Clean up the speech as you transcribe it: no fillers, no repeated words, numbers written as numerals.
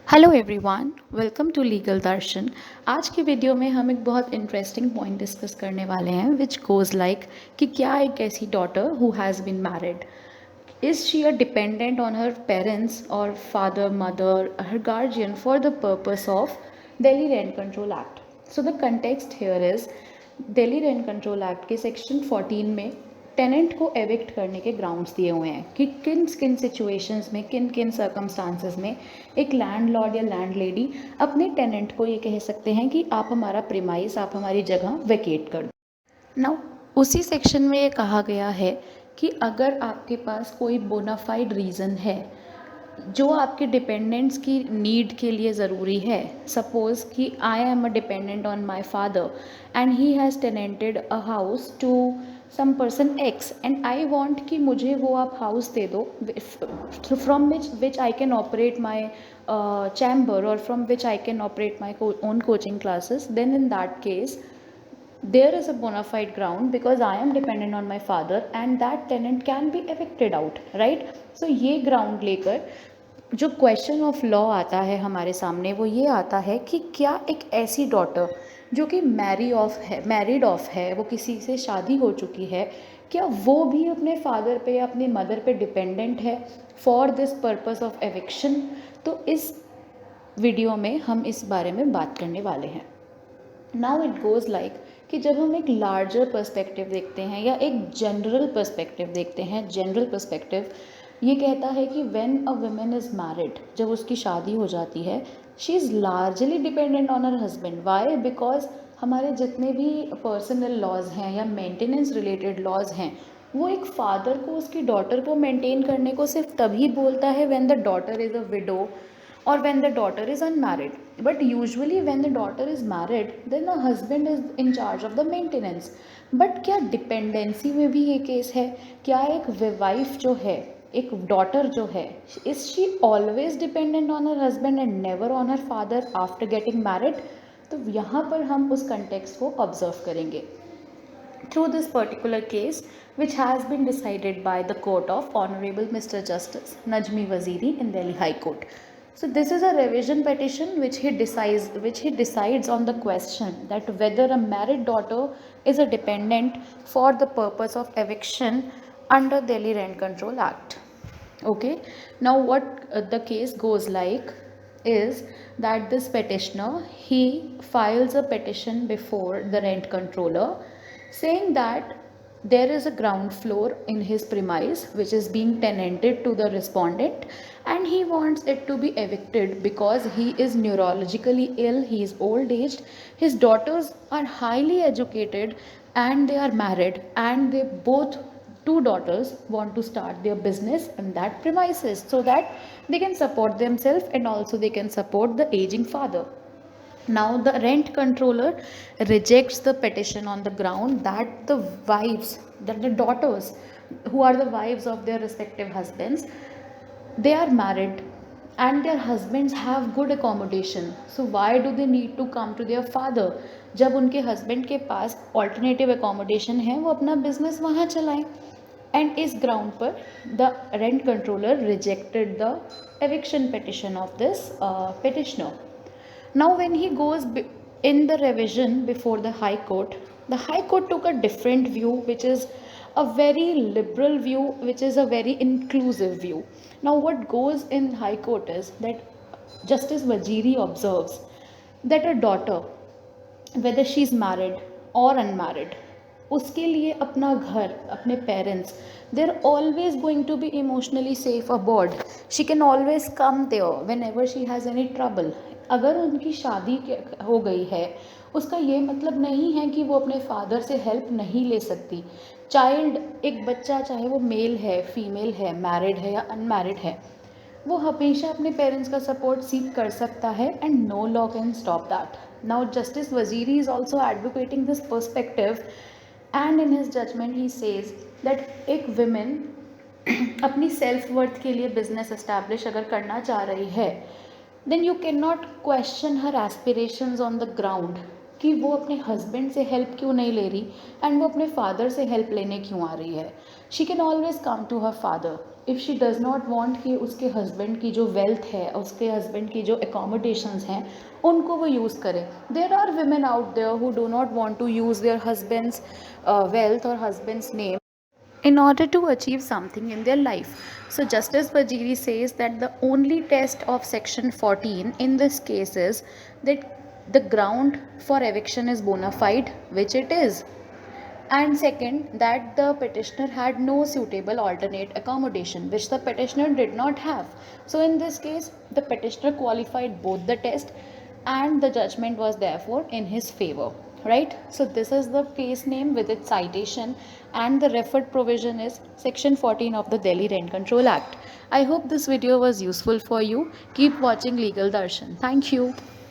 Hello everyone, welcome to Legal Darshan. आज की video में हम एक बहुत इंटरेस्टिंग पॉइंट डिस्कस करने वाले हैं विच गोज़ लाइक कि क्या एक ऐसी daughter who has been married is she a dependent on her parents और father mother her guardian for the purpose of Delhi Rent Control Act. So the context here is Delhi Rent Control Act के section 14 में tenant को evict करने के grounds दिए हुए हैं कि किन किन सिचुएशंस में किन किन सर्कमस्टांसेस में एक लैंडलॉर्ड या लैंडलेडी अपने टेनेंट को ये कह सकते हैं कि आप हमारा प्रीमाइस, आप हमारी जगह वेकेट कर दो। नाउ उसी सेक्शन में ये कहा गया है कि अगर आपके पास कोई बोनाफाइड रीज़न है जो आपके डिपेंडेंट्स की नीड के लिए ज़रूरी है, सपोज़ कि I am a dependent on my father and he has tenanted a house to some person X and I want कि मुझे वो आप हाउस दे दो from which I can operate my chamber और from which I can operate my own coaching classes, then in that case there is a bona fide ground because I am dependent on my father and that tenant can be evicted out, right? So ये ground लेकर जो question of law आता है हमारे सामने वो ये आता है कि क्या एक ऐसी डॉटर जो कि मैरिड ऑफ है, वो किसी से शादी हो चुकी है, क्या वो भी अपने फादर पे या अपनी मदर पे डिपेंडेंट है for this purpose of eviction? तो इस वीडियो में हम इस बारे में बात करने वाले हैं। नाउ इट गोज़ लाइक कि जब हम एक लार्जर पर्सपेक्टिव देखते हैं या एक जनरल पर्सपेक्टिव देखते हैं, जनरल पर्सपेक्टिव ये कहता है कि when a woman is married, जब उसकी शादी हो जाती है, she is largely dependent on her husband. Why? Because हमारे जितने भी पर्सनल लॉज हैं या मेंटेनेंस रिलेटेड लॉज हैं वो एक फादर को उसकी डॉटर को मेंटेन करने को सिर्फ तभी बोलता है when the daughter is a window or when the daughter is unmarried. But usually when the daughter is married, then the husband is in charge of the maintenance. But क्या dependency में भी ये केस है? क्या एक wife जो है, एक डॉटर जो है, is she always dependent on her husband and never on her father after getting married? तो यहाँ पर हम उस कंटेक्स्ट को ऑब्जर्व करेंगे through this particular case which has been decided by the court of Honorable Mr. Justice Najmi Waziri in Delhi High Court. So this is a revision petition which he decides on the question that whether a married daughter is a dependent for the purpose of eviction under Delhi Rent Control Act. Okay, now what the case goes like is that this petitioner, he files a petition before the rent controller saying that there is a ground floor in his premise which is being tenanted to the respondent and he wants it to be evicted because he is neurologically ill, he is old aged, his daughters are highly educated and they are married and they both two daughters want to start their business on that premises so that they can support themselves and also they can support the aging father. Now the rent controller rejects the petition on the ground that the wives, that the daughters who are the wives of their respective husbands, they are married and their husbands have good accommodation, so why do they need to come to their father? जब उनके husband के पास alternative accommodation है वो अपना business वहाँ चलाएं। And इस ground पर the rent controller rejected the eviction petition of this petitioner. Now when he goes in the revision before the high court took a different view which is a very liberal view, which is a very inclusive view. Now what goes in high court is that Justice Waziri observes that a daughter, whether she is married or unmarried, उसके लिए अपना घर, अपने parents, they are always going to be emotionally safe abroad, she can always come there whenever she has any trouble. अगर उनकी शादी हो गई है उसका ये मतलब नहीं है कि वो अपने फादर से हेल्प नहीं ले सकती। चाइल्ड, एक बच्चा, चाहे वो मेल है, फीमेल है, मैरिड है या अनमैरिड है, वो हमेशा अपने पेरेंट्स का सपोर्ट सीख कर सकता है and no law can stop that. Now Justice Waziri is also advocating this perspective and in his judgment he says that एक विमेन अपनी सेल्फ वर्थ के लिए बिजनेस एस्टैब्लिश अगर करना चाह रही है, then you can not question her aspirations on the ground कि वो अपने हस्बैंड से हेल्प क्यों नहीं ले रही एंड वो अपने फादर से हेल्प लेने क्यों आ रही है। She can always come to her father if she does not want कि उसके हस्बैंड की जो वेल्थ है, उसके हस्बैंड की जो एकोमोडेशंस हैं, उनको वो यूज़ करें. There are women out there who do not want to use their husband's wealth or husband's name in order to achieve something in their life. So Justice Bajiri says that the only test of section 14 in this case is that the ground for eviction is bona fide, which it is, and second, that the petitioner had no suitable alternate accommodation, which the petitioner did not have. So in this case, the petitioner qualified both the test and the judgment was therefore in his favor. Right? So this is the case name with its citation, and the referred provision is section 14 of the Delhi Rent Control Act. I hope this video was useful for you. Keep watching Legal Darshan. Thank you.